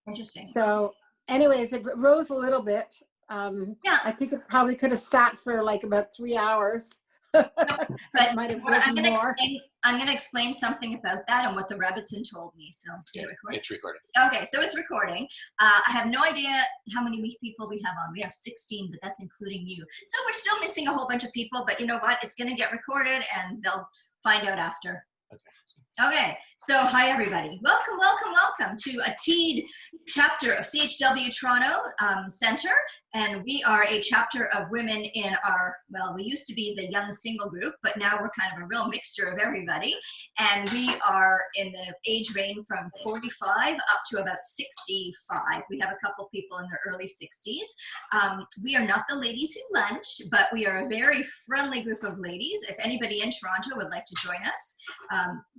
Interesting. So anyways, it rose a little bit. Yeah. I think it probably could have sat for like about 3 hours. But might have I'm risen more. going to explain something about that and what the Rebbitzin told me. So is it recording? It's recording. Okay, so it's recording. I have no idea how many people we have on. We have 16, but that's including you. So we're still missing a whole bunch of people, but you know what? It's going to get recorded and they'll find out after. Okay, so hi everybody. Welcome, welcome, welcome to a TEED chapter of CHW Toronto Center. And we are a chapter of women in our, well, we used to be the young single group, but now we're kind of a real mixture of everybody. And we are in the age range from 45 up to about 65. We have a couple people in their early 60s. We are not the ladies who lunch, but we are a very friendly group of ladies. If anybody in Toronto would like to join us,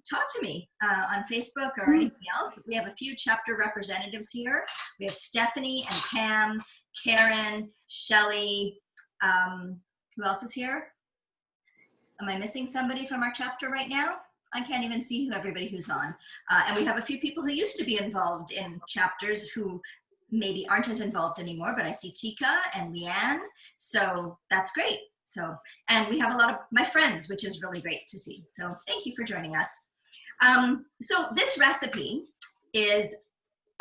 talk to me on Facebook or anything else. We have a few chapter representatives here. We have Stephanie and Pam, Karen, Shelley. Who else is here? Am I missing somebody from our chapter right now? I can't even see everybody who's on. And we have a few people who used to be involved in chapters who maybe aren't as involved anymore, but I see Tika and Leanne, so that's great. So, and we have a lot of my friends, which is really great to see. So thank you for joining us. So this recipe is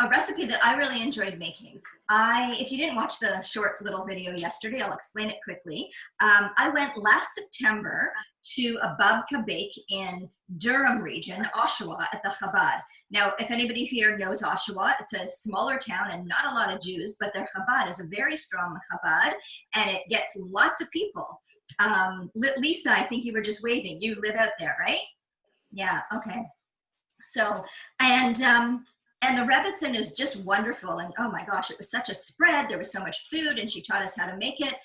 a recipe that I really enjoyed making. If you didn't watch the short little video yesterday, I'll explain it quickly. I went last September to a Babka bake in Durham region, Oshawa, at the Chabad. Now, if anybody here knows Oshawa, it's a smaller town and not a lot of Jews, but their Chabad is a very strong Chabad, and it gets lots of people. Lisa, I think you were just waving. You live out there, right? Yeah, okay. So, and the Rebbitzin is just wonderful. And oh my gosh, it was such a spread. There was so much food and she taught us how to make it.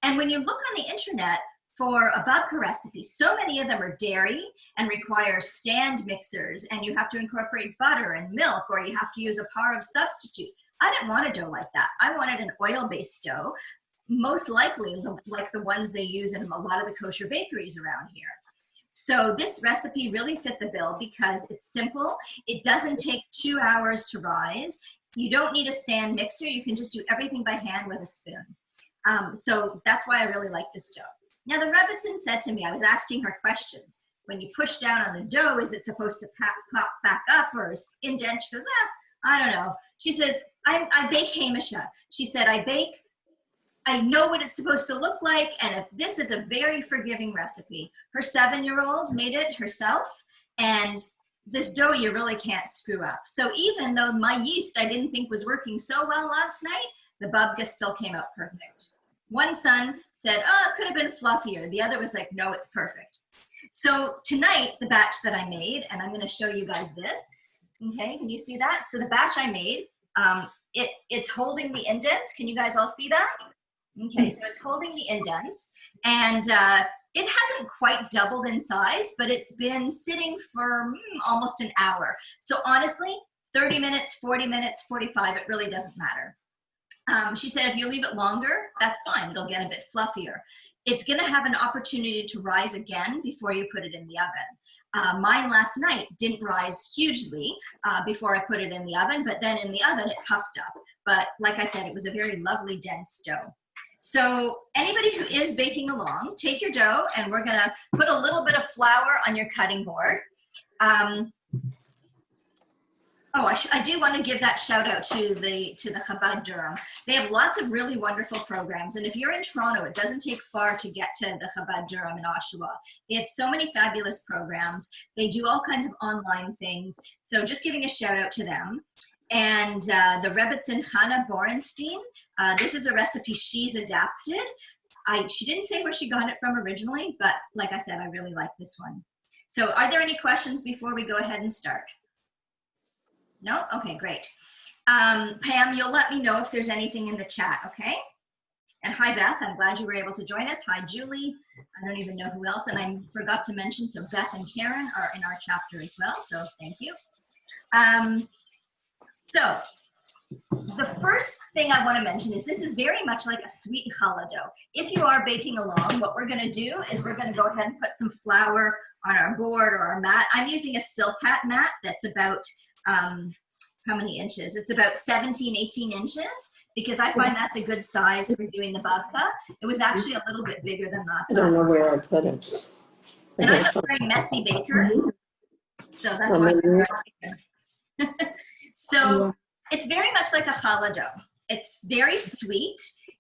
And when you look on the internet for a Babka recipe, so many of them are dairy and require stand mixers, and you have to incorporate butter and milk, or you have to use a parve substitute. I didn't want a dough like that. I wanted an oil-based dough, most likely like the ones they use in a lot of the kosher bakeries around here. So this recipe really fit the bill because it's simple. It doesn't take 2 hours to rise. You don't need a stand mixer. You can just do everything by hand with a spoon. So that's why I really like this dough. Now the Rebbitzin said to me, I was asking her questions. When you push down on the dough, is it supposed to pop back up or indent? She goes, I don't know. She says, I bake Hamisha. She said, I know what it's supposed to look like, and this is a very forgiving recipe. Her 7-year-old made it herself, and this dough you really can't screw up. So even though my yeast I didn't think was working so well last night, the babka still came out perfect. One son said, oh, it could have been fluffier. The other was like, no, it's perfect. So tonight, the batch that I made, and I'm going to show you guys this. Okay, can you see that? So the batch I made, it's holding the indents. Can you guys all see that? Okay, so it's holding the indents, and it hasn't quite doubled in size, but it's been sitting for almost an hour. So honestly, 30 minutes, 40 minutes, 45, it really doesn't matter. She said if you leave it longer, that's fine. It'll get a bit fluffier. It's going to have an opportunity to rise again before you put it in the oven. Mine last night didn't rise hugely before I put it in the oven, but then in the oven it puffed up. But like I said, it was a very lovely, dense dough. So anybody who is baking along, take your dough and we're gonna put a little bit of flour on your cutting board. I do want to give that shout out to the Chabad Durham. They have lots of really wonderful programs, and if you're in Toronto, it doesn't take far to get to the Chabad Durham in Oshawa. They have so many fabulous programs. They do all kinds of online things, so just giving a shout out to them. And the Rebbitzin Hannah Borenstein, this is a recipe she's adapted. She didn't say where she got it from originally, but like I said, I really like this one. So are there any questions before we go ahead and start? No? Okay, great. Pam, you'll let me know if there's anything in the chat, okay? And hi, Beth. I'm glad you were able to join us. Hi, Julie. I don't even know who else. And I forgot to mention, so Beth and Karen are in our chapter as well, so thank you. So the first thing I want to mention is this is very much like a sweet challah dough. If you are baking along, what we're going to do is we're going to go ahead and put some flour on our board or our mat. I'm using a silk hat mat that's about how many inches? It's about 17, 18 inches because I find that's a good size for doing the babka. It was actually a little bit bigger than that. I don't know where I put it. And I'm a very messy baker, so that's why I'm So it's very much like a challah dough. It's very sweet,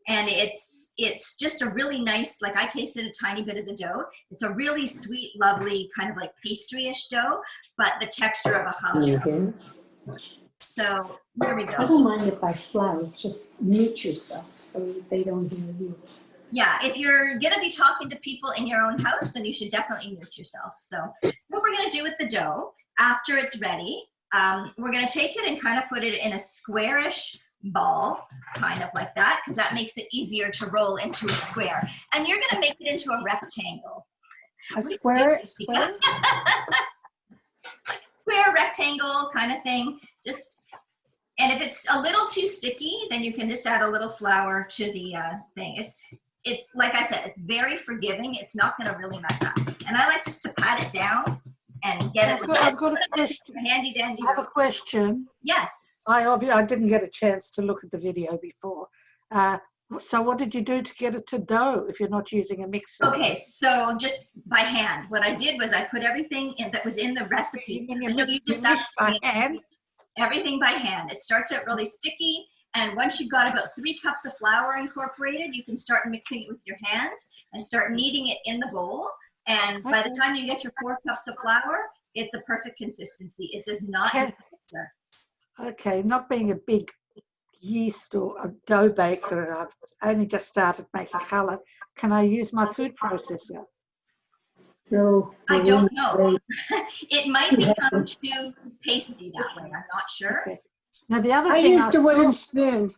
and it's just a really nice, like I tasted a tiny bit of the dough. It's a really sweet, lovely, kind of like pastry-ish dough, but the texture of a challah dough. So there we go. I don't mind if I slouch, just mute yourself so they don't hear you. Yeah, if you're going to be talking to people in your own house, then you should definitely mute yourself. So what we're going to do with the dough, after it's ready, we're going to take it and kind of put it in a squarish ball, kind of like that, because that makes it easier to roll into a square. And you're going to make it into a rectangle. A square? Square, rectangle kind of thing. And if it's a little too sticky, then you can just add a little flour to the thing. It's like I said, it's very forgiving. It's not going to really mess up. And I like just to pat it down and get it. I've got a question. Handy dandy. I have a question. Yes. I didn't get a chance to look at the video before. So what did you do to get it to dough if you're not using a mixer? Okay, so just by hand. What I did was I put everything that was in the recipe. You just have by hand? Everything by hand. It starts out really sticky, and once you've got about 3 cups of flour incorporated, you can start mixing it with your hands and start kneading it in the bowl. And by the time you get your 4 cups of flour, it's a perfect consistency. It does not need a mixer. Okay, not being a big yeast or a dough baker, and I've only just started making challah, can I use my food processor? No. I don't know. It might become too pasty that way. I'm not sure. Okay. Now the other I thing used a wooden spoon.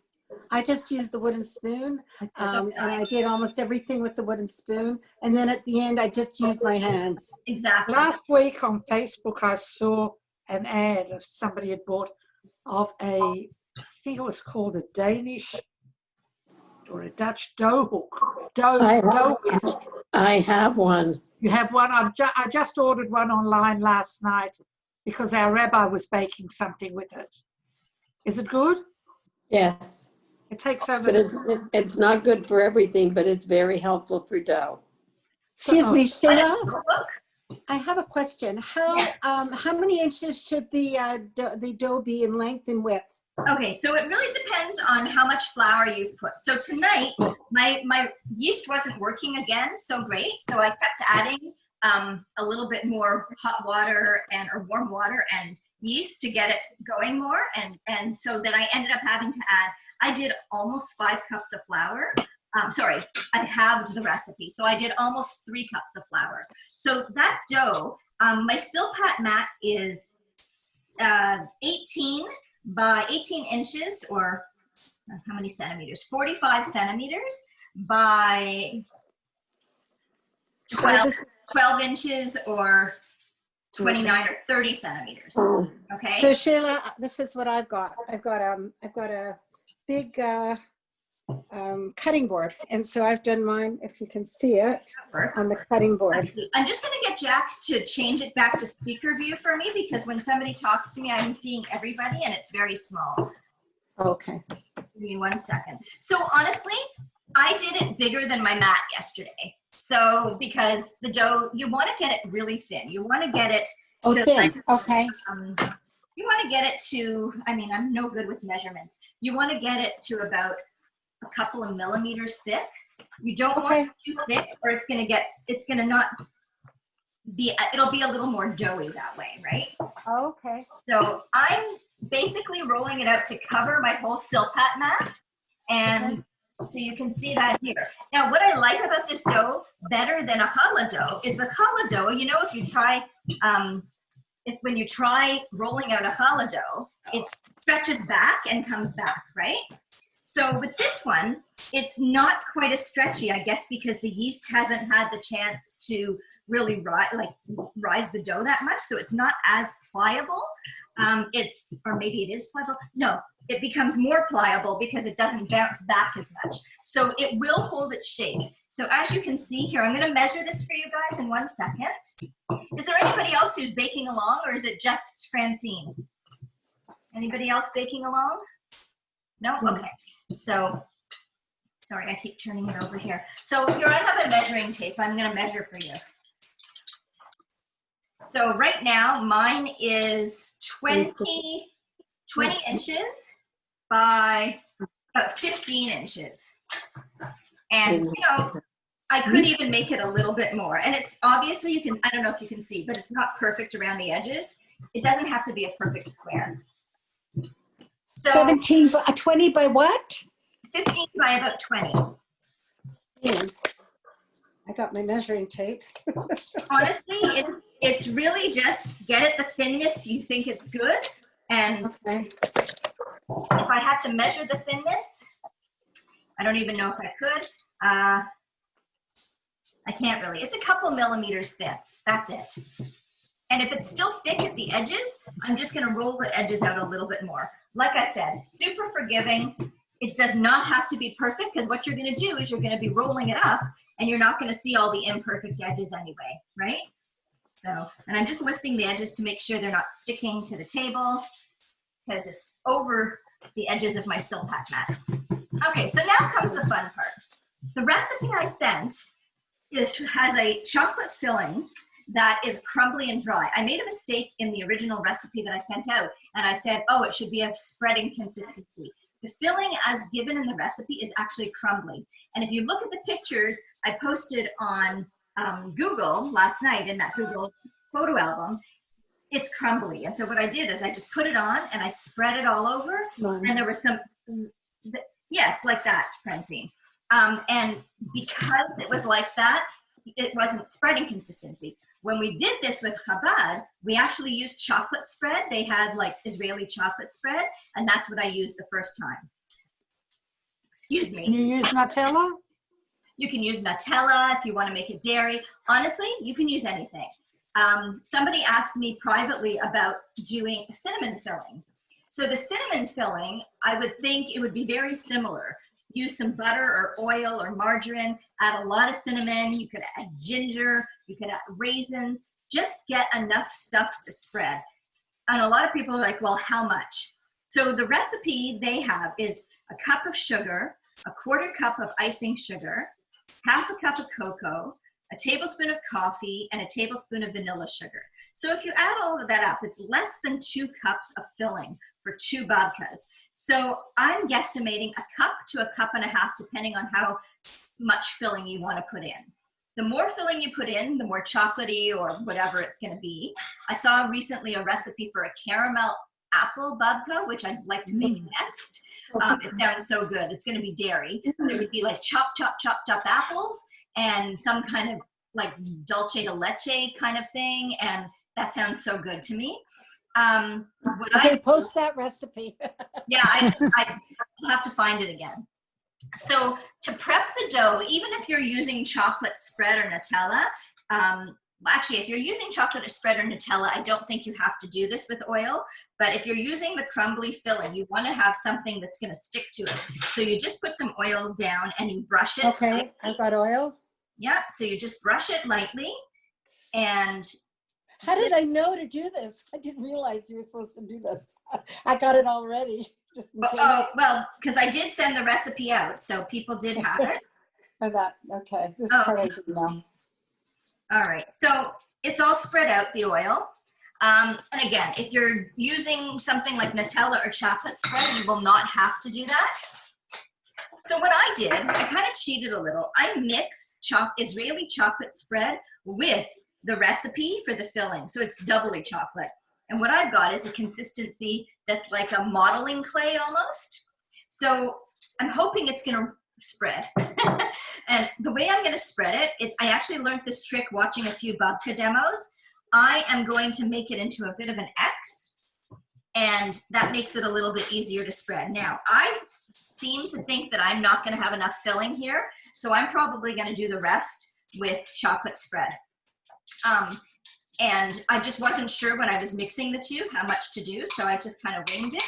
I just used the wooden spoon, and I did almost everything with the wooden spoon. And then at the end, I just used my hands. Exactly. Last week on Facebook, I saw an ad of somebody had bought of I think it was called a Danish or a Dutch dough hook. Dough whisk. I have one. You have one? I just ordered one online last night because our rabbi was baking something with it. Is it good? Yes. It takes over. But it's not good for everything, but it's very helpful for dough. Excuse me, Sheila. I have a question. How many inches should the dough be in length and width? Okay, so it really depends on how much flour you've put. So tonight, my yeast wasn't working again so great, so I kept adding a little bit more hot water or warm water and yeast to get it going more, and so then I ended up having to add, I did almost 5 cups of flour. Sorry, I halved the recipe, so I did almost 3 cups of flour. So that dough, my silpat mat is 18 by 18 inches, or how many centimeters? 45 centimeters by 12 inches, or 29 or 30 centimeters. Okay. So Sheila, this is what I've got. I've got a big cutting board, and so I've done mine. If you can see it on the cutting board. I'm just going to get Jack to change it back to speaker view for me, because when somebody talks to me, I'm seeing everybody, and it's very small. Okay. Give me 1 second. So honestly, I did it bigger than my mat yesterday. So because the dough, you want to get it really thin. You want to get it to thin. Okay. You want to get it to, I mean, I'm no good with measurements. You want to get it to about a couple of millimeters thick. You don't want it too thick, or it's going to not be, it'll be a little more doughy that way, right? Okay. So I'm basically rolling it out to cover my whole silpat mat, and so you can see that here. Now, what I like about this dough better than a challah dough is the challah dough, you know, if you try, when you try rolling out a challah dough, it stretches back and comes back, right? So with this one, it's not quite as stretchy, I guess, because the yeast hasn't had the chance to really rise the dough that much, so it's not as pliable. Or maybe it is pliable. No, it becomes more pliable because it doesn't bounce back as much. So it will hold its shape. So as you can see here, I'm going to measure this for you guys in 1 second. Is there anybody else who's baking along, or is it just Francine? Anybody else baking along? No? Okay. So, sorry, I keep turning it over here. So here I have a measuring tape. I'm going to measure for you. So right now, mine is 20 inches by about 15 inches. And, you know, I could even make it a little bit more. And it's obviously, you can, I don't know if you can see, but it's not perfect around the edges. It doesn't have to be a perfect square. So 20 by what? 15 by about 20. Yeah. I got my measuring tape. Honestly, it's really just get it the thinness you think it's good. And Okay. if I had to measure the thinness, I don't even know if I could. I can't really. It's a couple millimeters thick. That's it. And if it's still thick at the edges, I'm just going to roll the edges out a little bit more. Like I said, super forgiving. It does not have to be perfect, because what you're going to do is you're going to be rolling it up and you're not going to see all the imperfect edges anyway, right? So, and I'm just lifting the edges to make sure they're not sticking to the table, because it's over the edges of my Silpat mat. Okay, so now comes the fun part. The recipe I sent has a chocolate filling that is crumbly and dry. I made a mistake in the original recipe that I sent out, and I said, oh, it should be a spreading consistency. The filling as given in the recipe is actually crumbly. And if you look at the pictures I posted on Google last night in that Google photo album, it's crumbly. And so what I did is I just put it on and I spread it all over. And there was some, yes, like that, Francine. And because it was like that, it wasn't spreading consistency. When we did this with Chabad, we actually used chocolate spread. They had like Israeli chocolate spread, and that's what I used the first time. Excuse me. Can you use Nutella? You can use Nutella if you want to make it dairy. Honestly, you can use anything. Somebody asked me privately about doing a cinnamon filling. So the cinnamon filling, I would think it would be very similar. Use some butter or oil or margarine, add a lot of cinnamon, you could add ginger, you could add raisins, just get enough stuff to spread. And a lot of people are like, well, how much? So the recipe they have is a cup of sugar, a quarter cup of icing sugar, half a cup of cocoa, a tablespoon of coffee, and a tablespoon of vanilla sugar. So if you add all of that up, it's less than 2 cups of filling for 2 babkas. So I'm guesstimating a cup to a cup and a half, depending on how much filling you want to put in. The more filling you put in, the more chocolatey or whatever it's going to be. I saw recently a recipe for a caramel apple babka, which I'd like to make next. It sounds so good. It's going to be dairy. There would be like chopped apples and some kind of like dulce de leche kind of thing. And that sounds so good to me. Okay, post that recipe. Yeah, I'll have to find it again. So to prep the dough, even if you're using chocolate spread or Nutella, actually, if you're using chocolate spread or Nutella, I don't think you have to do this with oil. But if you're using the crumbly filling, you want to have something that's going to stick to it. So you just put some oil down and you brush it. Okay, lightly. I've got oil. Yep, so you just brush it lightly. And How did I know to do this? I didn't realize you were supposed to do this. I got it already. Just in case. well, because I did send the recipe out, so people did have it. I got, okay, this part I didn't know. All right, so it's all spread out, the oil. And again, if you're using something like Nutella or chocolate spread, you will not have to do that. So what I did, I kind of cheated a little. I mixed Israeli chocolate spread with the recipe for the filling. So it's doubly chocolate. And what I've got is a consistency that's like a modeling clay almost. So I'm hoping it's gonna spread. And the way I'm gonna spread it, I actually learned this trick watching a few babka demos. I am going to make it into a bit of an X, and that makes it a little bit easier to spread. Now, I seem to think that I'm not gonna have enough filling here, so I'm probably gonna do the rest with chocolate spread. And I just wasn't sure when I was mixing the two how much to do, so I just kind of winged it.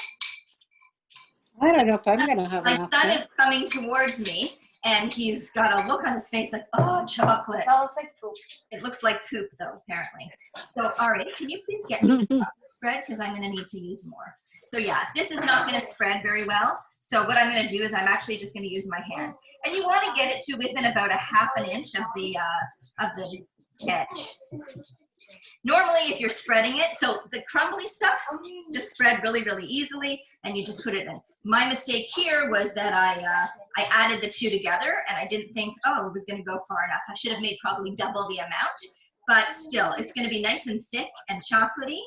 I don't know if I'm going to have enough. My son is coming towards me, And he's got a look on his face like, oh, chocolate. That looks like poop. It looks like poop though, apparently. So, Ari, can you please get me the chocolate spread? Because I'm gonna need to use more. So yeah, this is not gonna spread very well. So what I'm gonna do is I'm actually just gonna use my hands. And you wanna get it to within about a half an inch of the edge. Normally, if you're spreading it, so the crumbly stuffs just spread really, really easily, and you just put it in. My mistake here was that I added the two together, and I didn't think, oh, it was going to go far enough. I should have made probably double the amount, but still, it's going to be nice and thick and chocolatey.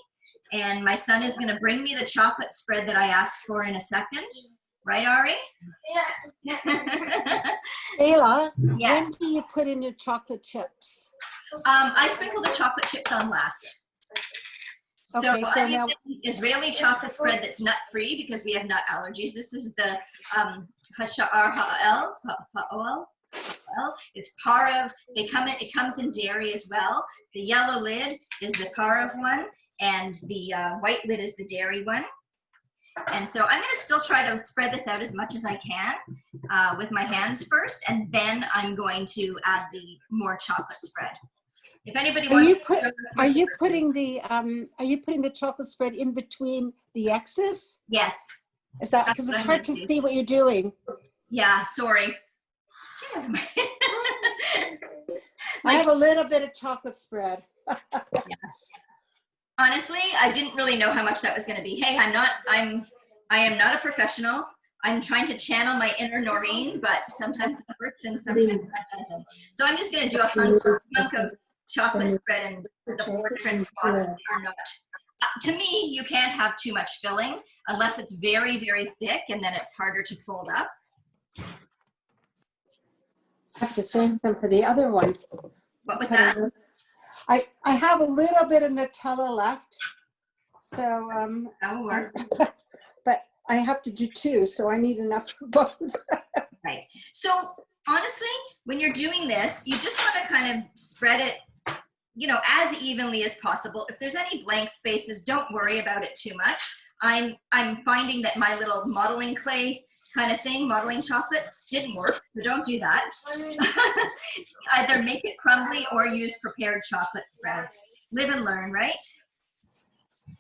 And my son is going to bring me the chocolate spread that I asked for in a second. Right, Ari? Yeah. Ayla, Yes. when do you put in your chocolate chips? I sprinkle the chocolate chips on last. So, Okay, so I'm now- using Israeli chocolate spread that's nut-free because we have nut allergies. This is the Hashar Ha'el. It's Parav. It comes in dairy as well. The yellow lid is the Parav one, and the white lid is the dairy one. And so I'm going to still try to spread this out as much as I can with my hands first, and then I'm going to add the more chocolate spread. If anybody wants, Are you putting the chocolate spread in between the X's? yes, Is that because it's hard to see what you're doing? yeah. Sorry. I have a little bit of chocolate spread. Honestly, I didn't really know how much that was going to be. Hey, I am not a professional. I'm trying to channel my inner Noreen, but sometimes that works and sometimes that doesn't. So I'm just going to do a hunk of chocolate spread in the 4 different spots that are not. To me, you can't have too much filling unless it's very, very thick, and then it's harder to fold up. I have to save them for the other one. What was that? I have a little bit of Nutella left, so That will work. but I have to do 2, so I need enough for both. Right. So honestly, when you're doing this, you just want to kind of spread it, you know, as evenly as possible. If there's any blank spaces, don't worry about it too much. I'm finding that my little modeling clay kind of thing, modeling chocolate, didn't work, so don't do that. Either make it crumbly or use prepared chocolate spread. Live and learn, right?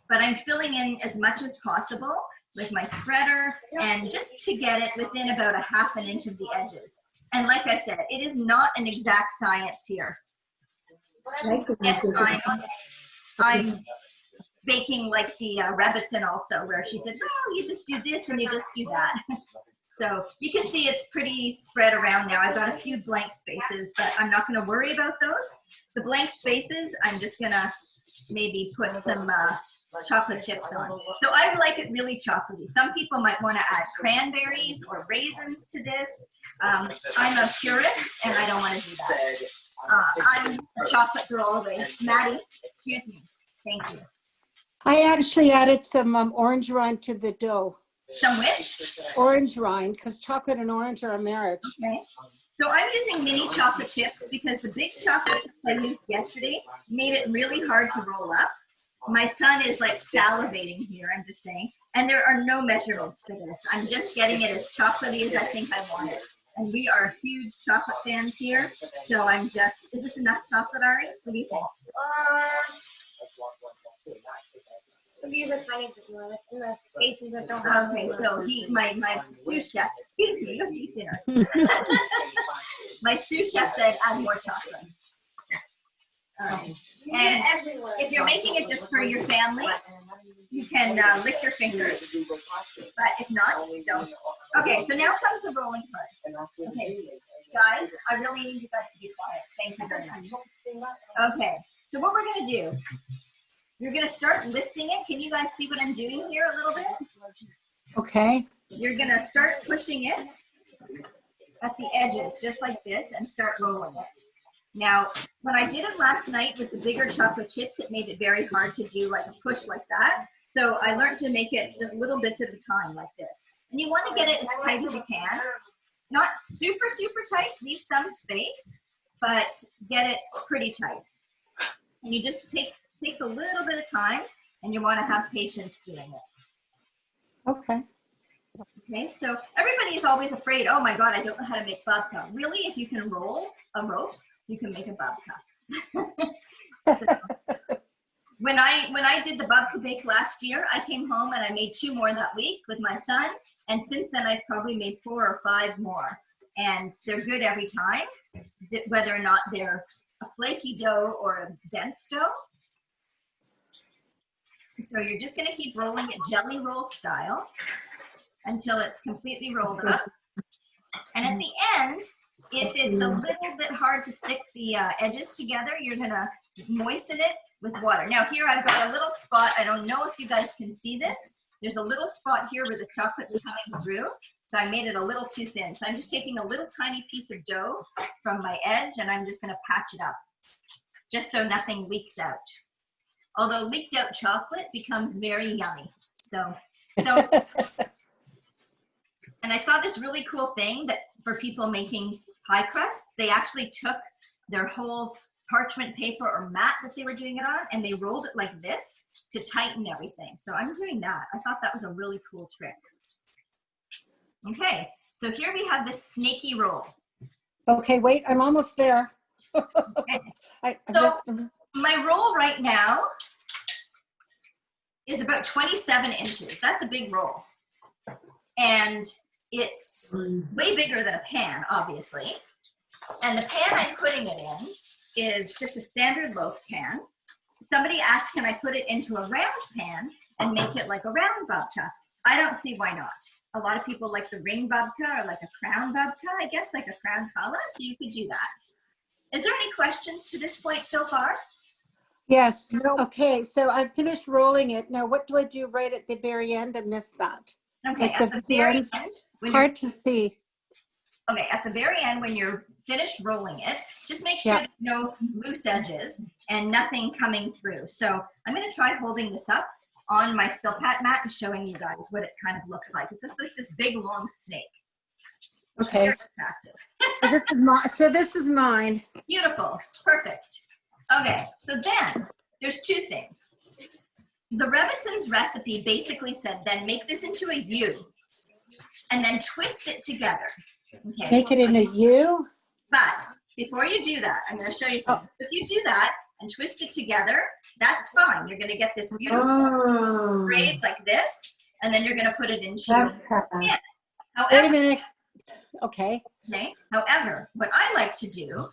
But I'm filling in as much as possible with my spreader, and just to get it within about a half an inch of the edges. And like I said, it is not an exact science here. Yes, I'm baking like the Rebbitzin also, where she said, oh, you just do this and you just do that. So you can see it's pretty spread around now. I've got a few blank spaces, but I'm not going to worry about those. The blank spaces, I'm just going to maybe put some chocolate chips on. So I like it really chocolatey. Some people might want to add cranberries or raisins to this. I'm a purist and I don't want to do that. I'm a chocolate girl all the way. Maddie, excuse me. Thank you. I actually added some orange rind to the dough. Some which? Orange rind, because chocolate and orange are a marriage. Okay. So I'm using mini chocolate chips because the big chocolate chips I used yesterday made it really hard to roll up. My son is like salivating here, I'm just saying. And there are no measurements for this. I'm just getting it as chocolatey as I think I want it. And we are huge chocolate fans here. So I'm just, is this enough chocolate, Ari? What do you think? These are tiny in the spaces that don't have. Okay, so my sous chef, excuse me, you have to eat dinner. My sous chef said add more chocolate. And if you're making it just for your family, you can lick your fingers. But if not, don't. Okay, so now comes the rolling part. Okay, guys, I really need you guys to be quiet. Thank you very much. Okay, so what we're going to do, you're going to start lifting it. Can you guys see what I'm doing here a little bit? Okay. You're going to start pushing it at the edges, just like this, and start rolling it. Now, when I did it last night with the bigger chocolate chips, it made it very hard to do like a push like that. So I learned to make it just little bits at a time like this. And you want to get it as tight as you can. Not super, super tight, leave some space, but get it pretty tight. And you just takes a little bit of time, and you want to have patience doing it. Okay. Okay, so everybody's always afraid, oh my God, I don't know how to make babka. Really, if you can roll a rope, you can make a babka. So, when I did the babka bake last year, I came home and I made 2 more that week with my son. And since then, I've probably made 4 or 5 more. And they're good every time, whether or not they're a flaky dough or a dense dough. So you're just gonna keep rolling it jelly roll style until it's completely rolled up. And at the end, if it's a little bit hard to stick the edges together, you're gonna moisten it with water. Now here I've got a little spot. I don't know if you guys can see this. There's a little spot here where the chocolate's coming through. So I made it a little too thin. So I'm just taking a little tiny piece of dough from my edge and I'm just gonna patch it up just so nothing leaks out. Although leaked out chocolate becomes very yummy. So and I saw this really cool thing that for people making pie crusts, they actually took their whole parchment paper or mat that they were doing it on and they rolled it like this to tighten everything. So I'm doing that. I thought that was a really cool trick. Okay, so here we have this snaky roll. Okay, wait, I'm almost there. Okay. My roll right now is about 27 inches. That's a big roll. And it's way bigger than a pan, obviously. And the pan I'm putting it in is just a standard loaf pan. Somebody asked, can I put it into a round pan and make it like a round babka? I don't see why not. A lot of people like the ring babka or like a crown babka, I guess, like a crown challah, so you could do that. Is there any questions to this point so far? Yes. Okay, so I finished rolling it. Now what do I do right at the very end? I missed that. Okay, Like at the very ends, end, hard to see. okay, at the very end, when you're finished rolling it, just make sure there's no loose edges and nothing coming through. So I'm gonna try holding this up on my silpat mat and showing you guys what it kind of looks like. It's just like this big long snake. Okay. So this is mine. Beautiful, perfect. Okay, so then there's 2 things. The Rebbitzins recipe basically said, then make this into a U and then twist it together. Okay. Make it in a U? But before you do that, I'm going to show you something. If you do that and twist it together, that's fine. You're going to get this beautiful braid like this, and then you're going to put it into your pan. Wait a minute. Okay. Okay. However, what I like to do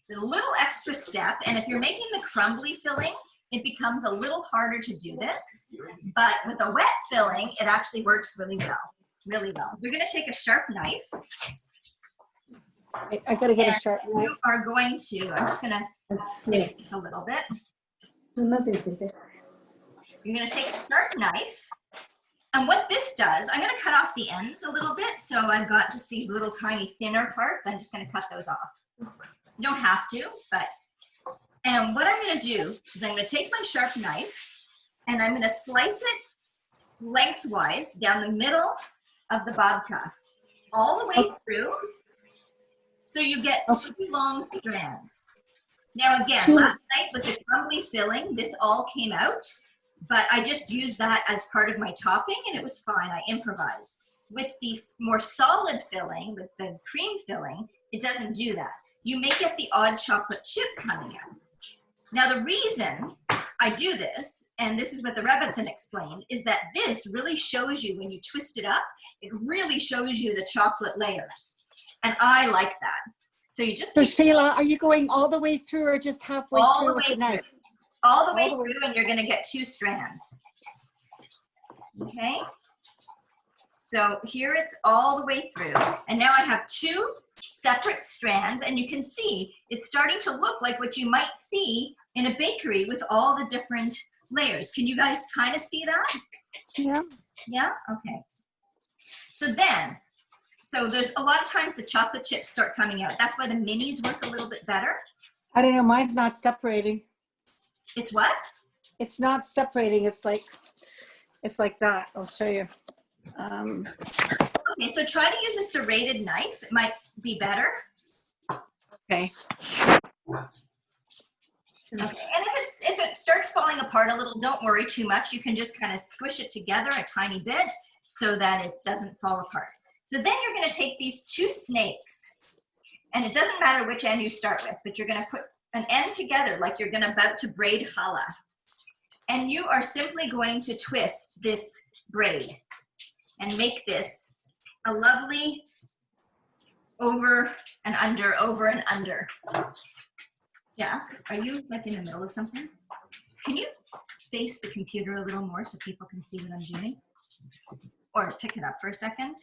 is a little extra step, and if you're making the crumbly filling, it becomes a little harder to do this, but with a wet filling, it actually works really well, really well. You're gonna take a sharp knife. I gotta get a sharp knife. You are going to, I'm just gonna make this a little bit. My mother did it. You're gonna take a sharp knife, and what this does, I'm gonna cut off the ends a little bit, so I've got just these little tiny thinner parts. I'm just gonna cut those off. You don't have to, but and what I'm going to do is I'm going to take my sharp knife and I'm going to slice it lengthwise down the middle of the babka, all the way through, so you get 2 long strands. Now again, last night with the crumbly filling, this all came out, but I just used that as part of my topping and it was fine. I improvised. With the more solid filling, with the cream filling, it doesn't do that. You may get the odd chocolate chip coming out. Now the reason I do this, and this is what the Rebbitzin explained, is that this really shows you, when you twist it up, it really shows you the chocolate layers. And I like that. So you just Sheila, are you going all the way through or just halfway through with the knife? All the way through, and you're gonna get 2 strands. Okay? So here it's all the way through. And now I have 2 separate strands, and you can see it's starting to look like what you might see in a bakery with all the different layers. Can you guys kind of see that? Yeah. Yeah? Okay. So there's a lot of times the chocolate chips start coming out. That's why the minis work a little bit better. I don't know, mine's not separating. It's what? It's not separating, it's like that. I'll show you. Okay, so try to use a serrated knife. It might be better. Okay. Okay, and if it starts falling apart a little, don't worry too much. You can just kind of squish it together a tiny bit so that it doesn't fall apart. So then you're going to take these 2 snakes, and it doesn't matter which end you start with, but you're going to put an end together like you're about to braid challah. And you are simply going to twist this braid and make this a lovely over and under, over and under. Yeah, are you like in the middle of something? Can you face the computer a little more so people can see what I'm doing? Or pick it up for a second.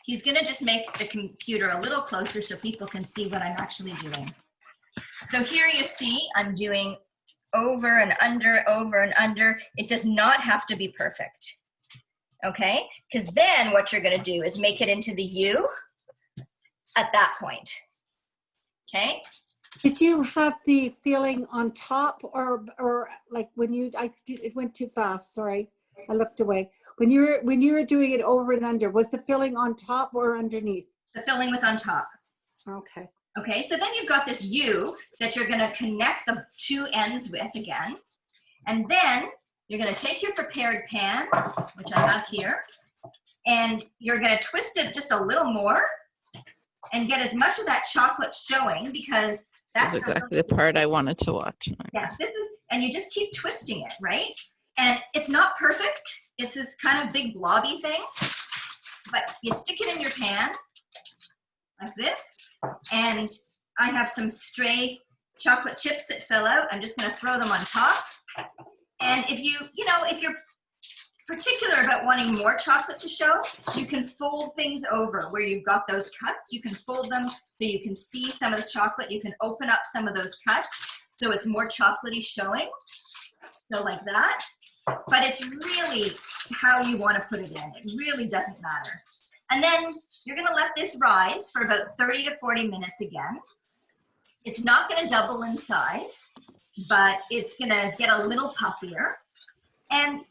He's gonna just make the computer a little closer so people can see what I'm actually doing. So here you see I'm doing over and under, over and under. It does not have to be perfect, okay? Because then what you're gonna do is make it into the U at that point, okay? Did you have the filling on top or like when you, it went too fast, sorry, I looked away. When you were doing it over and under, was the filling on top or underneath? The filling was on top. Okay. Okay, so then you've got this U that you're gonna connect the 2 ends with again. And then you're gonna take your prepared pan, which I have here, and you're gonna twist it just a little more and get as much of that chocolate showing, because that's This is exactly the part I wanted to watch. yes, this is, and you just keep twisting it, right? And it's not perfect. It's this kind of big blobby thing, but you stick it in your pan like this. And I have some stray chocolate chips that fell out. I'm just gonna throw them on top. And if if you're particular about wanting more chocolate to show, you can fold things over where you've got those cuts. You can fold them so you can see some of the chocolate. You can open up some of those cuts so it's more chocolatey showing. So like that. But it's really how you want to put it in. It really doesn't matter. And then you're going to let this rise for about 30 to 40 minutes again. It's not going to double in size, but it's going to get a little puffier. And,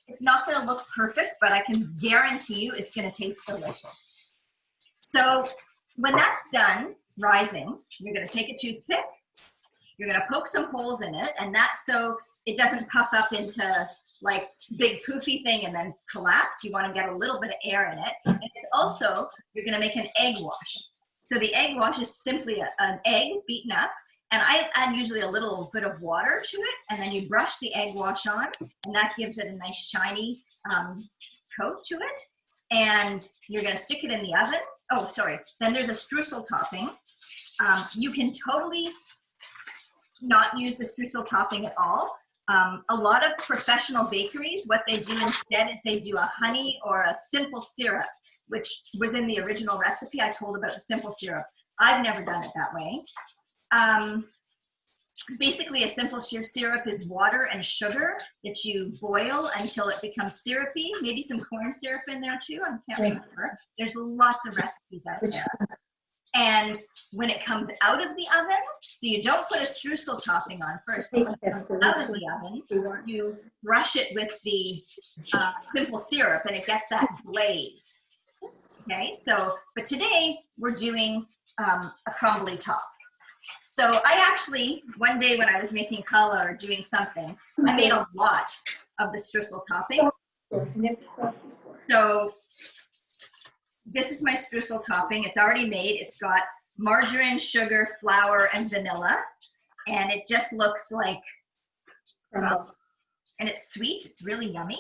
it's not going to look perfect, but I can guarantee you it's going to taste delicious. So when that's done rising, you're going to take a toothpick. You're going to poke some holes in it, and that's so it doesn't puff up into like big poofy thing and then collapse. You want to get a little bit of air in it. And it's also, you're going to make an egg wash. So the egg wash is simply an egg beaten up, and I add usually a little bit of water to it, and then you brush the egg wash on, and that gives it a nice shiny coat to it. And you're going to stick it in the oven. Oh, sorry. Then there's a streusel topping. You can totally not use the streusel topping at all. A lot of professional bakeries, what they do instead is they do a honey or a simple syrup, which was in the original recipe. I told about the simple syrup. I've never done it that way. Basically, a simple syrup is water and sugar that you boil until it becomes syrupy. Maybe some corn syrup in there too. I can't remember. There's lots of recipes out there. And when it comes out of the oven, so you don't put a streusel topping on first, but when it comes out of the oven, you brush it with the simple syrup and it gets that glaze. Okay, so, but today we're doing a crumbly top. So I actually, one day when I was making challah or doing something, I made a lot of the streusel topping. So this is my streusel topping. It's already made. It's got margarine, sugar, flour, and vanilla. And it just looks like, well, and it's sweet. It's really yummy.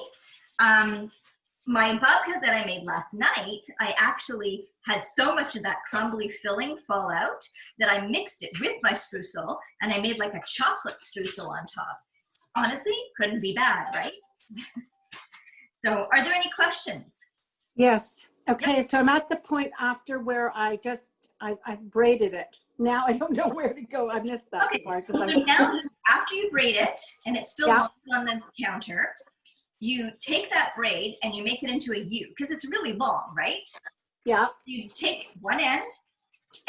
My babka that I made last night, I actually had so much of that crumbly filling fall out that I mixed it with my streusel, and I made like a chocolate streusel on top. Honestly, couldn't be bad, right? So are there any questions? Yes. Okay, so I'm at the point after where I've braided it. Now I don't know where to go. I missed that part. So now after you braid it, and it's still on the counter, you take that braid and you make it into a U, because it's really long, right? Yeah. You take one end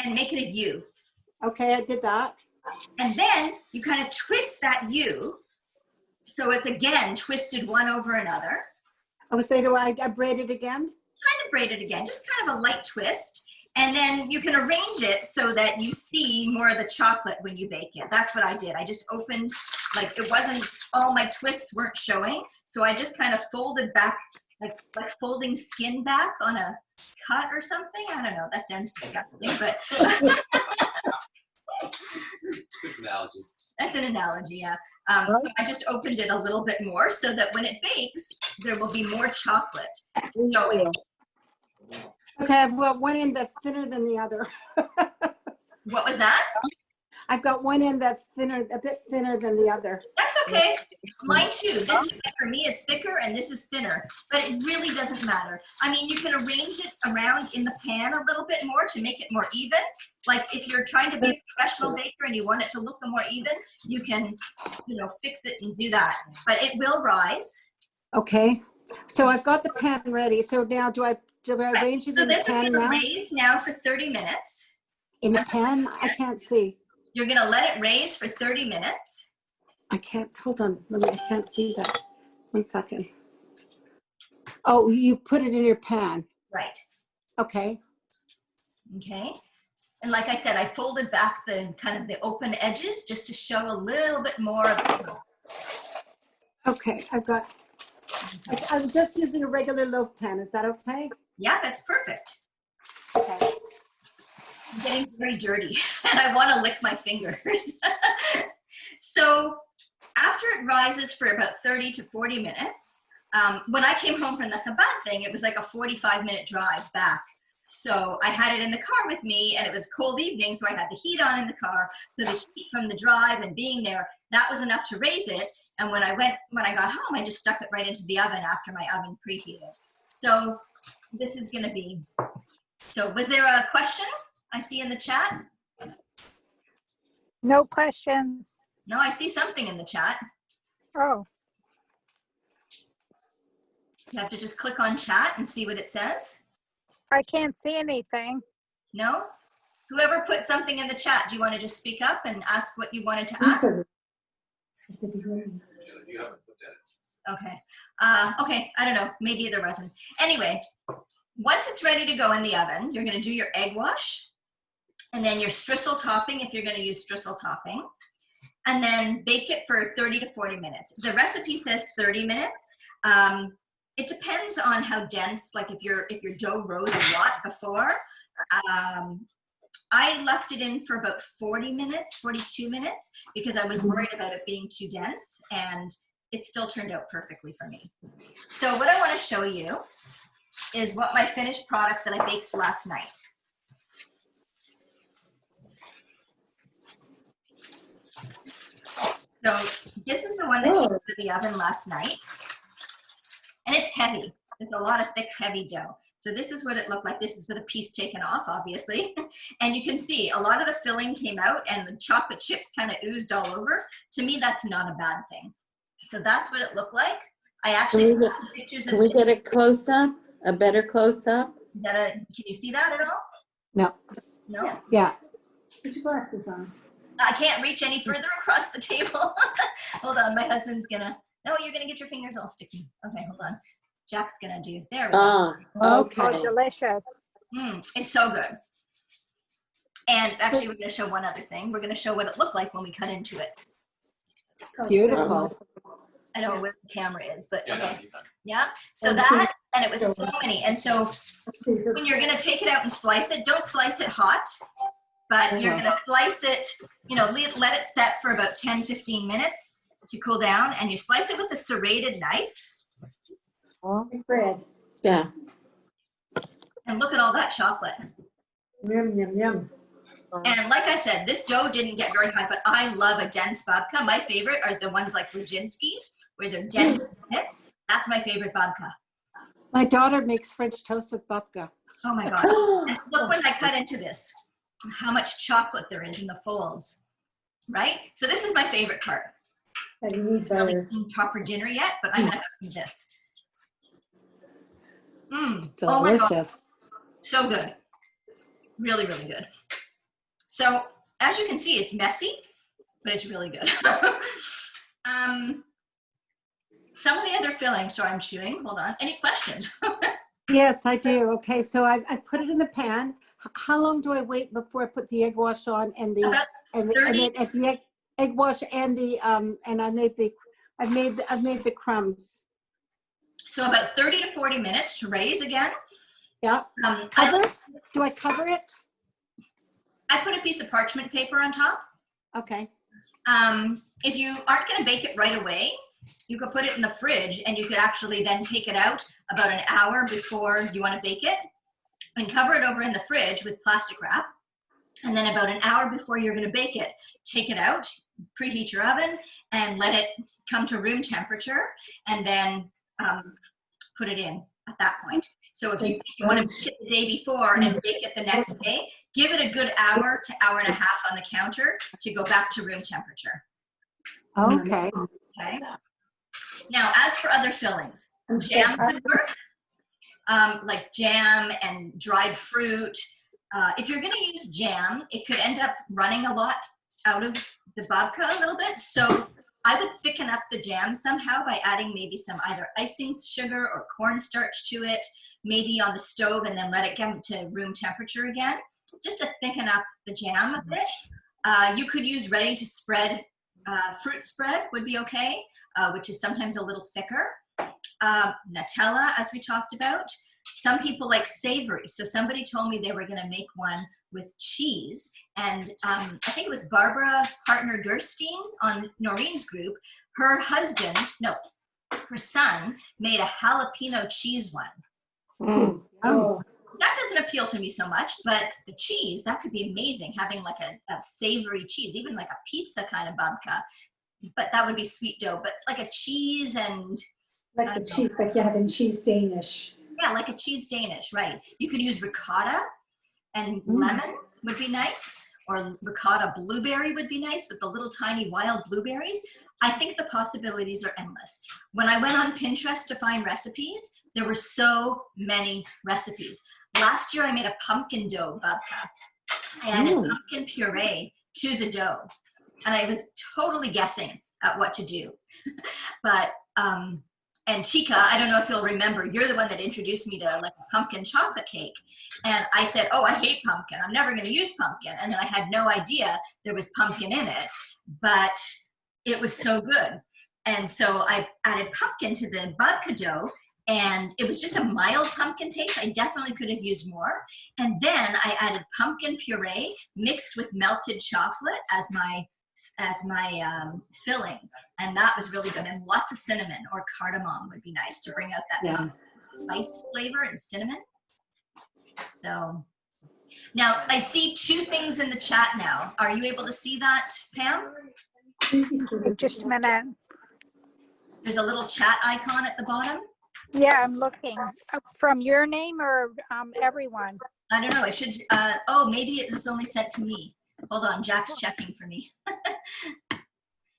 and make it a U. Okay, I did that. And then you kind of twist that U, so it's again twisted one over another. Oh, so do I braid it again? Kind of braid it again, just kind of a light twist. And then you can arrange it so that you see more of the chocolate when you bake it. That's what I did. I just opened like it wasn't, all my twists weren't showing. So I just kind of folded back, like folding skin back on a cut or something. I don't know, that sounds disgusting, but Good analogy. that's an analogy, yeah. So I just opened it a little bit more so that when it bakes, there will be more chocolate showing. Okay, I've got one end that's thinner than the other. What was that? I've got one end that's thinner, a bit thinner than the other. That's okay. Mine too. This for me is thicker and this is thinner, but it really doesn't matter. I mean, you can arrange it around in the pan a little bit more to make it more even. Like if you're trying to be a professional baker and you want it to look more even, you can, fix it and do that. But it will rise. Okay, so I've got the pan ready. So now do I arrange it So in the this is pan going to now? raise now for 30 minutes. In the pan? I can't see. You're going to let it raise for 30 minutes. I can't, hold on, I can't see that. 1 second. Oh, you put it in your pan. Right. Okay. Okay. And like I said, I folded back the kind of the open edges just to show a little bit more of it. Okay, I'm just using a regular loaf pan. Is that okay? Yeah, that's perfect. Okay. I'm getting very dirty and I want to lick my fingers. So after it rises for about 30 to 40 minutes, when I came home from the Chabad thing, it was like a 45-minute drive back. So I had it in the car with me and it was a cold evening, so I had the heat on in the car. So the heat from the drive and being there, that was enough to raise it. And when I got home, I just stuck it right into the oven after my oven preheated. So this is going to be, so was there a question I see in the chat? No questions. No, I see something in the chat. Oh, You have to just click on chat and see what it says. I can't see anything. No? Whoever put something in the chat, do you want to just speak up and ask what you wanted to ask? You haven't put that. Okay. Okay, I don't know. Maybe there wasn't. Anyway, once it's ready to go in the oven, you're going to do your egg wash and then your streusel topping if you're going to use streusel topping, and then bake it for 30 to 40 minutes. The recipe says 30 minutes. It depends on how dense, like if your dough rose a lot before. I left it in for about 40 minutes, 42 minutes, because I was worried about it being too dense, and it still turned out perfectly for me. So what I want to show you is what my finished product that I baked last night. So this is the one that came out of the oven last night, and it's heavy. It's a lot of thick, heavy dough. So this is what it looked like. This is with a piece taken off, obviously. And you can see a lot of the filling came out and the chocolate chips kind of oozed all over. To me, that's not a bad thing. So that's what it looked like. I actually put some pictures Can we get a close-up, a better close-up? Is that a, can you see that at all? No. No? Yeah. Put your glasses on. I can't reach any further across the table. Hold on, my husband's gonna, no, you're gonna get your fingers all sticky. Okay, hold on. Jack's gonna do, there we go. Ah, Okay. Oh, delicious. It's so good. And actually, we're gonna show one other thing. We're gonna show what it looked like when we cut into it. Beautiful. I don't know where the camera is, but Yeah, no, okay. you can. Yeah, so that, and it was so many. And so when you're gonna take it out and slice it, don't slice it hot, but you're gonna slice it, let it set for about 10, 15 minutes to cool down, and you slice it with a serrated knife. Bread. yeah. And look at all that chocolate. Yum, yum, yum. And like I said, this dough didn't get very high, but I love a dense babka. My favorite are the ones like Brzezinski's, where they're dense. That's my favorite babka. My daughter makes French toast with babka. Oh my God. And look when I cut into this, how much chocolate there is in the folds, right? So this is my favorite part. And you need I haven't butter. eaten proper dinner yet, but I'm gonna have some of this. Oh my God, Delicious. so good. Really, really good. So as you can see, it's messy, but it's really good. Some of the other fillings, sorry, I'm chewing, hold on. Any questions? Yes, I do. Okay, so I've put it in the pan. How long do I wait before I put the egg wash on and the About and 30. the egg? egg wash and I've made the crumbs. So about 30 to 40 minutes to raise again. Yeah. Cover it? Do I cover it? I put a piece of parchment paper on top. Okay. If you aren't going to bake it right away, you could put it in the fridge and you could actually then take it out about an hour before you want to bake it and cover it over in the fridge with plastic wrap. And then about an hour before you're going to bake it, take it out, preheat your oven, and let it come to room temperature, and then put it in at that point. So if you want to bake it the day before and bake it the next day, give it a good hour to hour and a half on the counter to go back to room temperature. Okay. Okay. Now, as for other fillings, jam could work, like jam and dried fruit. If you're going to use jam, it could end up running a lot out of the babka a little bit. So I would thicken up the jam somehow by adding maybe some either icing sugar or cornstarch to it, maybe on the stove, and then let it get to room temperature again, just to thicken up the jam a bit. You could use ready to spread fruit spread would be okay, which is sometimes a little thicker. Nutella, as we talked about. Some people like savory. So somebody told me they were going to make one with cheese. And I think it was Barbara Hartner-Gerstein on Noreen's group. Her son made a jalapeno cheese one. Oh. That doesn't appeal to me so much, but the cheese, that could be amazing, having like a savory cheese, even like a pizza kind of babka. But that would be sweet dough. But like a cheese and... Like the cheese, like you have in cheese Danish. Yeah, like a cheese Danish, right. You could use ricotta and lemon would be nice, or ricotta blueberry would be nice with the little tiny wild blueberries. I think the possibilities are endless. When I went on Pinterest to find recipes, there were so many recipes. Last year I made a pumpkin dough babka. I added pumpkin puree to the dough. And I was totally guessing at what to do. But, and Tika, I don't know if you'll remember, you're the one that introduced me to like a pumpkin chocolate cake. And I said, oh, I hate pumpkin. I'm never going to use pumpkin. And then I had no idea there was pumpkin in it, but it was so good. And so I added pumpkin to the babka dough, and it was just a mild pumpkin taste. I definitely could have used more. And then I added pumpkin puree mixed with melted chocolate as my filling, and that was really good. And lots of cinnamon or cardamom would be nice to bring out that spice flavor and cinnamon. So now I see two things in the chat now. Are you able to see that, Pam? Just a minute. There's a little chat icon at the bottom. Yeah, I'm looking. From your name or everyone? I don't know. It should. Oh, maybe it was only sent to me. Hold on, Jack's checking for me.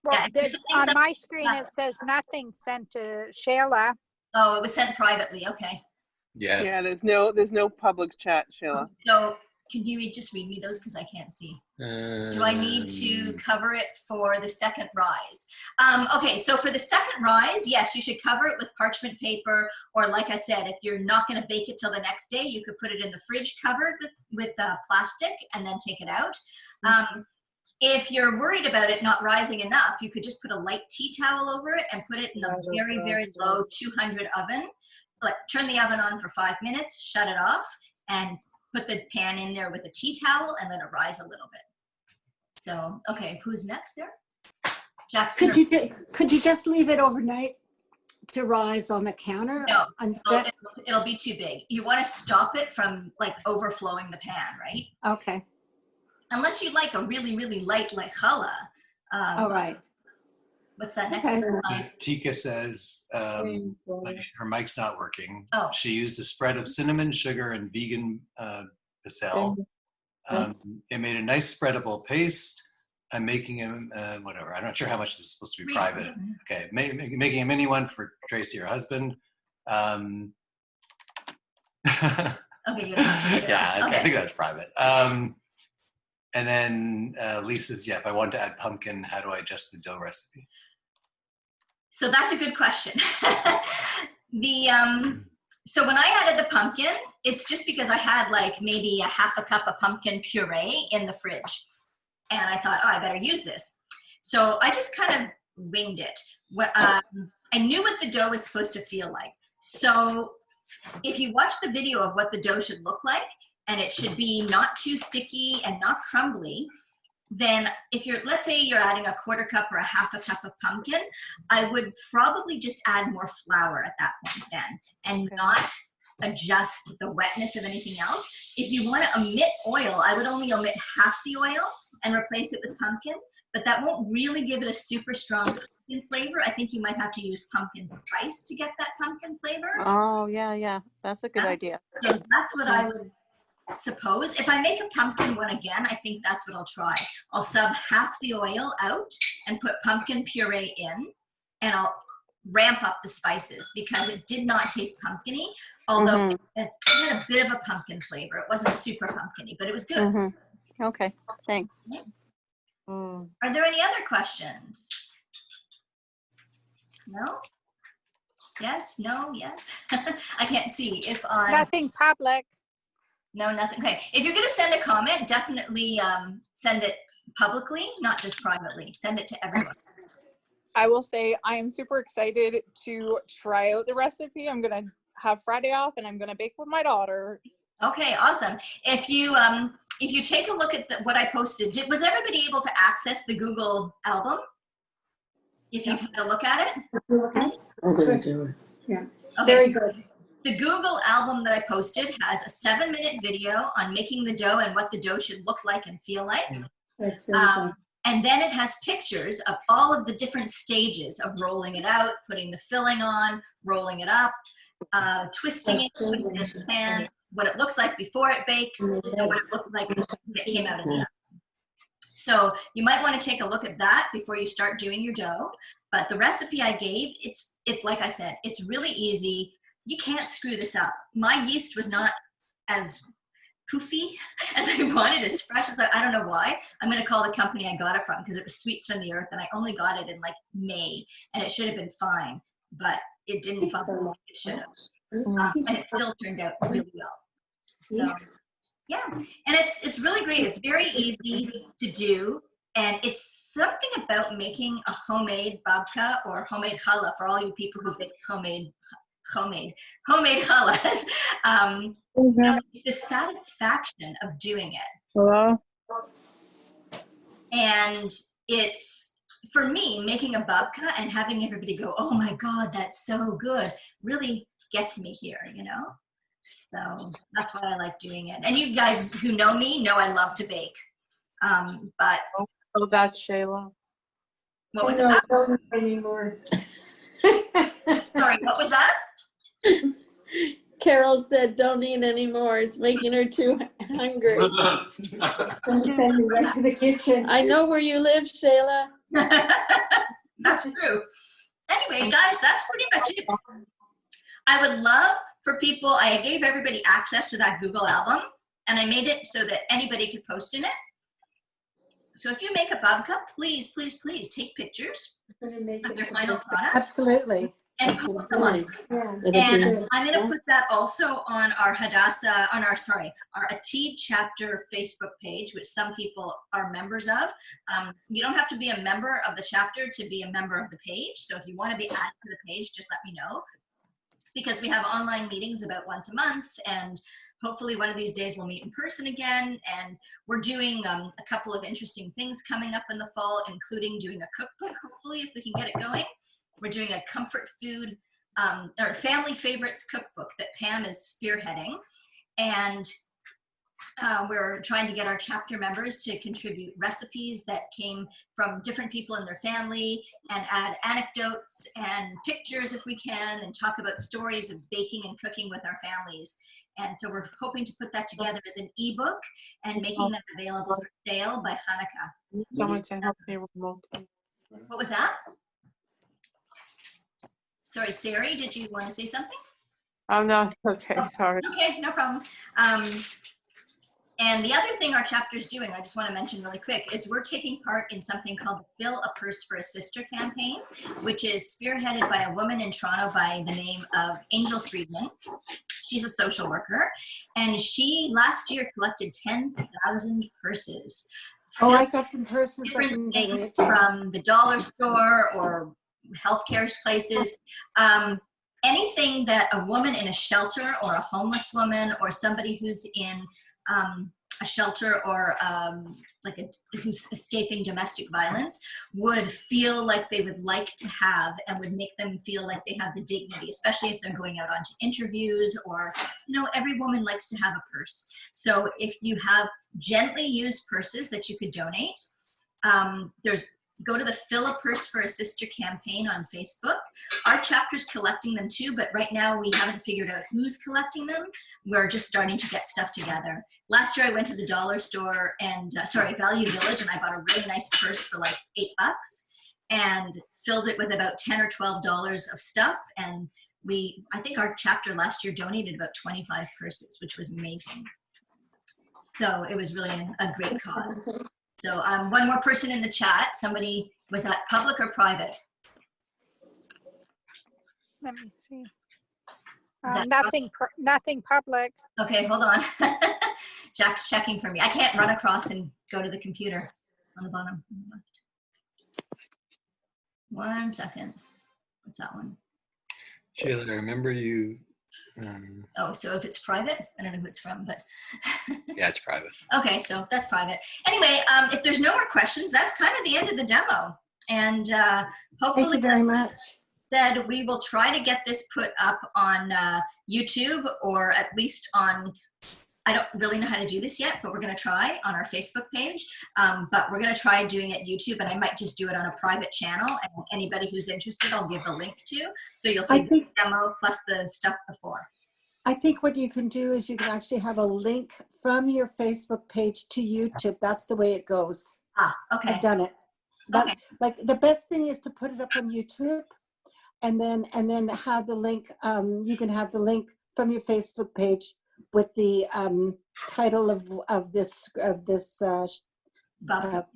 Well, Yeah, on my screen it says nothing sent to Shayla. Oh, it was sent privately. Okay. Yeah. Yeah, there's no public chat, Sheila. So can you just read me those because I can't see? Do I need to cover it for the second rise? Okay, so for the second rise, yes, you should cover it with parchment paper, or like I said, if you're not going to bake it till the next day, you could put it in the fridge covered with plastic and then take it out. If you're worried about it not rising enough, you could just put a light tea towel over it and put it in a very, very low 200 oven. Like, turn the oven on for 5 minutes, shut it off, and put the pan in there with a tea towel and let it rise a little bit. So, okay, who's next there? Jackson. Could you just leave it overnight to rise on the counter? No, instead? it'll be too big. You want to stop it from like overflowing the pan, right? Okay. Unless you like a really, really light like challah. All right. What's that next? Okay. Tika says her mic's not working. Oh. She used a spread of cinnamon, sugar, and vegan basal. It made a nice spreadable paste. I'm making a whatever. I'm not sure how much this is supposed to be private. Okay, making a mini one for Tracy, her husband. Okay, you don't have to Yeah, okay. I think that's private. And then Lisa's, if I want to add pumpkin, how do I adjust the dough recipe? So that's a good question. So when I added the pumpkin, it's just because I had like maybe a half a cup of pumpkin puree in the fridge. And I thought, oh, I better use this. So I just kind of winged it. I knew what the dough was supposed to feel like. So if you watch the video of what the dough should look like, and it should be not too sticky and not crumbly, then if you're, let's say you're adding a 1/4 cup or a 1/2 cup of pumpkin, I would probably just add more flour at that point then, and not adjust the wetness of anything else. If you want to omit oil, I would only omit half the oil and replace it with pumpkin, but that won't really give it a super strong pumpkin flavor. I think you might have to use pumpkin spice to get that pumpkin flavor. Oh, yeah. That's a good idea. So that's what I would suppose. If I make a pumpkin one again, I think that's what I'll try. I'll sub half the oil out and put pumpkin puree in, and I'll ramp up the spices because it did not taste pumpkiny, although it had a bit of a pumpkin flavor. It wasn't super pumpkiny, but it was good. Okay, thanks. Are there any other questions? No? Yes, no, yes. I can't see if I... Nothing public. No, nothing. Okay, if you're gonna send a comment, definitely send it publicly, not just privately. Send it to everyone. I will say I am super excited to try out the recipe. I'm gonna have Friday off and I'm gonna bake with my daughter. Okay, awesome. If you take a look at what I posted, was everybody able to access the Google album? If you've had a look at it? Yeah, Okay, very so good. the Google album that I posted has a 7-minute video on making the dough and what the dough should look like and feel like. That's very good. And then it has pictures of all of the different stages of rolling it out, putting the filling on, rolling it up, twisting it, putting it in the pan, what it looks like before it bakes, and what it looked like when it came out of the oven. So you might want to take a look at that before you start doing your dough. But the recipe I gave, it's like I said, it's really easy. You can't screw this up. My yeast was not as poofy as I wanted, as fresh as I don't know why. I'm going to call the company I got it from because it was Sweets from the Earth, and I only got it in like May, and it should have been fine, but it didn't bubble like it should have. And it still turned out really well. So yeah, and it's really great. It's very easy to do, and it's something about making a homemade babka or homemade challah for all you people who bake homemade challahs. You know, the satisfaction of doing it. Hello? And it's, for me, making a babka and having everybody go, oh my God, that's so good, really gets me here, you know? So that's why I like doing it. And you guys who know me know I love to bake. But Oh, that's Shayla. what was No, that? don't anymore. Sorry, what was that? Carol said, don't eat anymore. It's making her too hungry. Don't send me right to the kitchen. I know where you live, Shayla. That's true. Anyway, guys, that's pretty much it. I would love for people, I gave everybody access to that Google album, and I made it so that anybody could post in it. So if you make a babka, please, please, please take pictures of your final product. Absolutely. And post them on. Yeah. And I'm going to put that also on our Hadassah, on our Atid chapter Facebook page, which some people are members of. You don't have to be a member of the chapter to be a member of the page. So if you want to be added to the page, just let me know. Because we have online meetings about once a month, and hopefully one of these days we'll meet in person again. And we're doing a couple of interesting things coming up in the fall, including doing a cookbook, hopefully, if we can get it going. We're doing a comfort food or family favorites cookbook that Pam is spearheading. And we're trying to get our chapter members to contribute recipes that came from different people in their family, and add anecdotes and pictures if we can, and talk about stories of baking and cooking with our families. And so we're hoping to put that together as an ebook and making them available for sale by Hanukkah. Someone to help me remote. What was that? Sorry, Sari, did you want to say something? Oh, no, it's okay, sorry. Okay, no problem. And the other thing our chapter is doing, I just want to mention really quick, is we're taking part in something called the Fill a Purse for a Sister campaign, which is spearheaded by a woman in Toronto by the name of Angel Friedman. She's a social worker, and she last year collected 10,000 purses Oh, I got some purses I can donate. from the dollar store or healthcare places. Anything that a woman in a shelter or a homeless woman or somebody who's in a shelter or who's escaping domestic violence would feel like they would like to have, and would make them feel like they have the dignity, especially if they're going out onto interviews, or, you know, every woman likes to have a purse. So if you have gently used purses that you could donate, go to the Fill a Purse for a Sister campaign on Facebook. Our chapter's collecting them too, but right now we haven't figured out who's collecting them. We're just starting to get stuff together. Last year I went to the dollar store and, Value Village, and I bought a really nice purse for like $8 and filled it with about $10 or $12 of stuff. And I think our chapter last year donated about 25 purses, which was amazing. So it was really a great cause. So one more person in the chat. Somebody, was that public or private? Let me see. that Nothing public. Okay, hold on. Jack's checking for me. I can't run across and go to the computer on the bottom. 1 second. What's that one? Sheila, I remember you. Oh, so if it's private, I don't know who it's from, but. Yeah, it's private. Okay, so that's private. Anyway, if there's no more questions, that's kind of the end of the demo. And hopefully, Thank you very much. We will try to get this put up on YouTube, or at least on, I don't really know how to do this yet, but we're going to try on our Facebook page. But we're going to try doing it YouTube, and I might just do it on a private channel. And anybody who's interested, I'll give the link to. So you'll see the demo plus the stuff before. I think what you can do is you can actually have a link from your Facebook page to YouTube. That's the way it goes. Ah, okay. I've done it. But okay. Like the best thing is to put it up on YouTube, and then have the link. You can have the link from your Facebook page with the title of this Babka.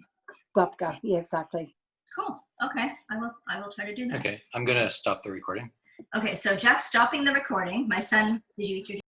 Yeah, exactly. Cool. Okay, I will try to do that. Okay, I'm gonna stop the recording. Okay, so Jack's stopping the recording. My son, did you eat your